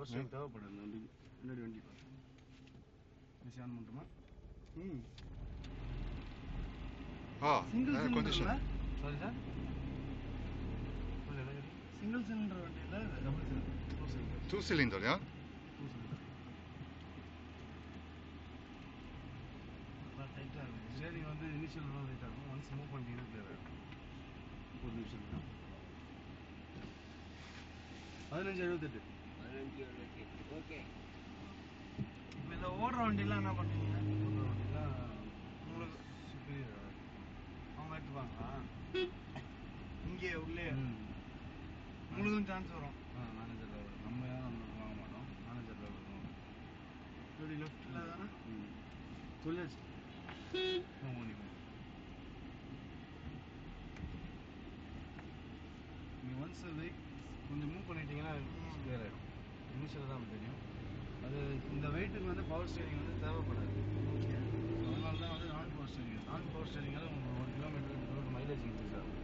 Power steering தேவைப்படாது இந்த வண்டிக்கு. முன்னாடி வண்டி ஏசி ஆன் பண்ணுமா? Single air condition. Sorry sir, single cylinder வண்டி இல்ல, double cylinder, 2 cylinder, yeah? 2 cylinder. டைட்டா இருக்கு. ஸ்டேரிங் வந்து இனிஷியல் லோ ரைட்டாக இருக்கும். ஒன்ஸ் மூவ் பண்ணிட்டீங்கன்னா கிளியர் ஆகிடும். ஒரு நிமிஷம் தான். 1578. ஓகே. இப்போ இந்த ஓடுற வண்டிலாம் என்ன பண்ணுவீங்க? ஓடுற வண்டிலாம் உங்களுக்கு சுப்பீரியர் அவங்க எடுத்துப்பாங்களா? இங்கே உள்ளே உங்களுக்கும் சான்ஸ் வரும். மேனேஜர் லெவல் நம்ம யாரும் வாங்க மாட்டோம். மேனேஜர் லெவல் இப்படி லெஃப்ட்டில் தானே சொல்லியாச்சு. நீங்கள் ஒன்ஸ் வெயிட் கொஞ்சம் மூவ் பண்ணிட்டீங்கன்னா கிளியர் ஆகிடும். இனிஷியல் தான் தெரியும். அது இந்த வெயிட்டுக்கு வந்து பவர் ஸ்டேரிங் வந்து தேவைப்படாது. அதனால தான் வந்து நான் பவர் ஸ்டேரிங்கால் உங்களுக்கு 1 கிலோமீட்டருக்கு மைலேஜ் இன்க்ரீஸ் ஆகும்.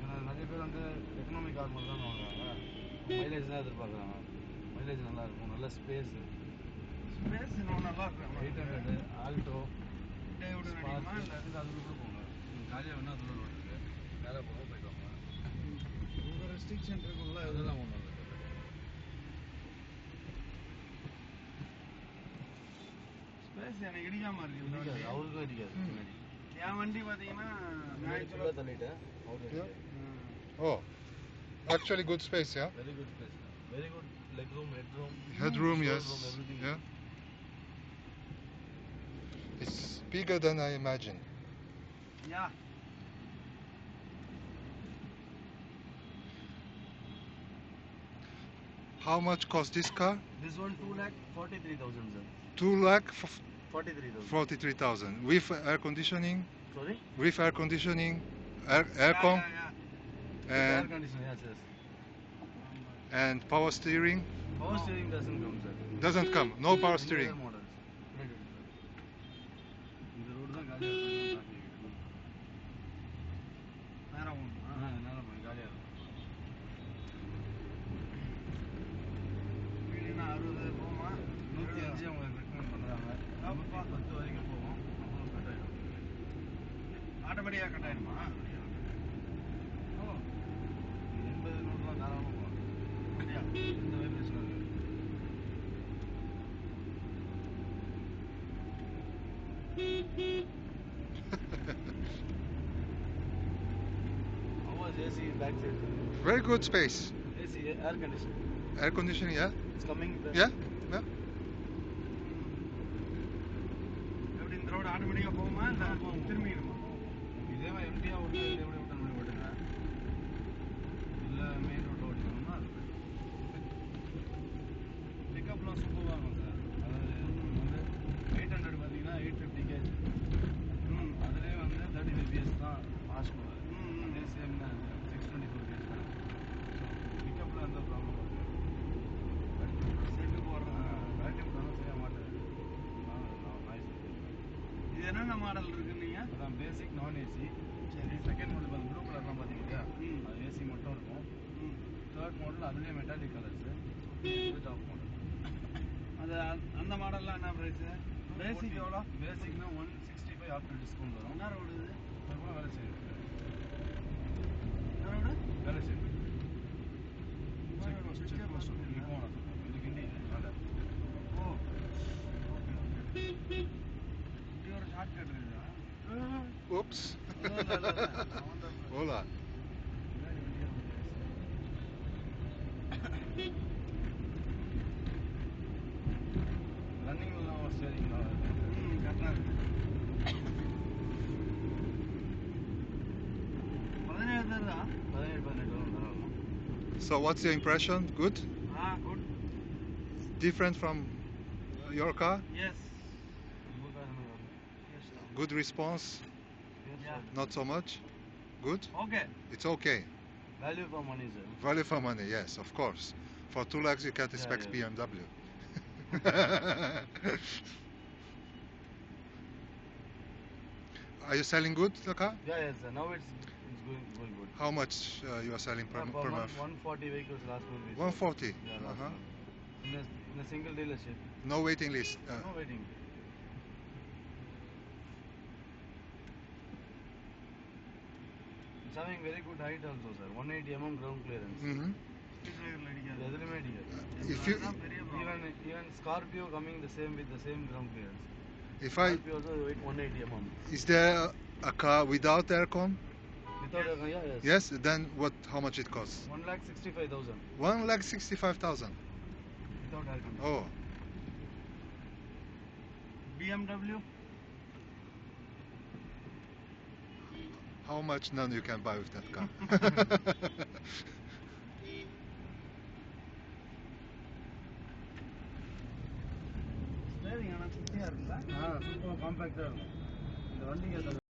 ஏன்னா நிறைய பேர் வந்து எக்கனாமிக் கார் மட்டும் தான் வாங்குறாங்க. மைலேஜ் தான் எதிர்பார்க்குறாங்க. மைலேஜ் நல்லாயிருக்கும், நல்ல ஸ்பேஸு. ஸ்பேஸ் இன்னும் நல்லா இருக்கும். 800 ஆல்டோ டேவிட் ஸ்பார்க் இல்லை அதில் கூட போங்க. நீங்கள் காலியாக வேணால் அதில் ஓட்டுருக்கு. வேலை போக போயிட்டு வாங்க. உங்கள் ரெஸ்ட்ரிக்ஷன் இருக்குல்ல, அதெல்லாம் ஒன்றும் இல்லை. ஸ்பேஸ் எனக்கு இடிக்காம இருக்கு. அவருக்கும் அடிக்காது. என் வண்டி பார்த்தீங்கன்னா தள்ளிட்டேன். Oh, actually good space, yeah? Very good space. Very good leg room, headroom. Headroom, yes. Room, everything. Yeah. It's bigger than I imagined. Yeah. How much cost this car? This one 2,43,000, sir. 2,43,000 with air conditioning. Sorry? With air conditioning, aircon, Air and conditioner, yes, yes. and power steering. Power steering doesn't come, sir. Doesn't come. No power steering. Models. இந்த road தான் காலியாக இருக்கும். நேரம் காலியாக இருக்கும். வீடுனா 60 போகுமா? 105 அவங்க ரெக்கமெண்ட் பண்ணுறாங்க. 10 வரைக்கும் போகும். அப்புறம் கட் ஆகிடும். ஆட்டோமேட்டிக்காக கட் ஆயிடுமா? ஓ, 80 நோட்லாம் தாராளமாக போகும். அப்படியா? எந்த வைப்ரேஷனும் இல்லை. How was AC back side? Very good space. AC, air conditioning. Air conditioning, yeah? It's coming. Yeah? Yeah? எப்படி இந்த ரோடு ஆட்டோமேட்டிக்கா போகுமா இல்ல திரும்பிடுமா? இதே மாதிரி எம்டியா ஓட்டு இதே மாதிரி ஓட்டு பண்ணி ஓட்டுங்க. இல்ல மெயின் ரோட் ஓட்டணும்னா அது பிக்கப்லாம் சூப்பராக இருக்கும் சார். அதாவது வந்து 800 பார்த்தீங்கன்னா 850 கேஜ். அதுலேயே வந்து 35 PS தான் வாஷ் பண்ணுவார். அதே சேம் தான் 624 கேஜ் தான். பிக்கப்பில் எந்த ப்ராப்ளம் இருக்குது. செட்டு போடுறேன். பேட்டரி பண்ணாலும் செய்ய மாட்டேன். இது என்னென்ன மாடல் இருக்குன்னீங்க? அதான் பேசிக் நான் ஏசி. சரி, செகண்ட் மாடல் பார்த்து ப்ளூ கலர்லாம் பார்த்தீங்கன்னா அது ஏசி மட்டும் இருக்கும். தேர்ட் மாடல் அதுலேயே மெட்டாலிக் கலர்ஸு. இது டாப் மாடல். அது அந்த மாடல்லாம் என்ன ப்ரைஸு? பேசிக் எவ்வளோ? பேசிக்னா 165 ஆஃப்டர் டிஸ்கவுண்ட் வரும். என்ன ரோடு இது? அது கூட வேலை செய்யுது. என்ன ரோடு? வேலை செய்யுது. செக் போஸ்ட் இங்கே போகணும். இது கிண்டி வேலை. ஓ, இப்படி ஒரு ஷார்ட்கட் இருக்குதா? Oops. இல்ல, இல்ல, இல்ல, இல்ல. அவன் தான் Hola. ரன்னிங்லாம் சரிங்களா? கரெக்டாக இருக்கு. 17 தருதா? 17 வரும் தாராளமாக. So what's your impression? Good? Good. Different from your car? Yes. Good response? Yeah. Not so much? Good? Okay. It's okay. Value for money, sir. Value for money, yes, of course. For 2 lakhs you can't expect yeah. BMW. Are you selling good the car? Yeah, yes, sir. Now it's going good. How much you are selling per, per month? 140 vehicles last month. we sold. 140. Yeah, last Uh-huh. month. In a single dealership. No waiting list. No waiting. It's having very good height also, sir. 180 mm ground clearance. Mm-hmm. Speed பிரேக்கர்ல அடிக்காது. எதுலையுமே அடிக்காது. If you, அதுதான் பெரிய problem. Even Scorpio coming the same with the same ground clearance. if I, Scorpio also 180 mm. is there a car without aircon? Without aircon, yeah, yes. Yes. Then what? How much it costs? 1,65,000 1,65,000. without aircon. Oh. BMW How much none you can buy with that car? Steering ஆனா குட்டியா இருக்குல்ல? Super காம்பாக்டா இருக்கும் இந்த வண்டிக்கு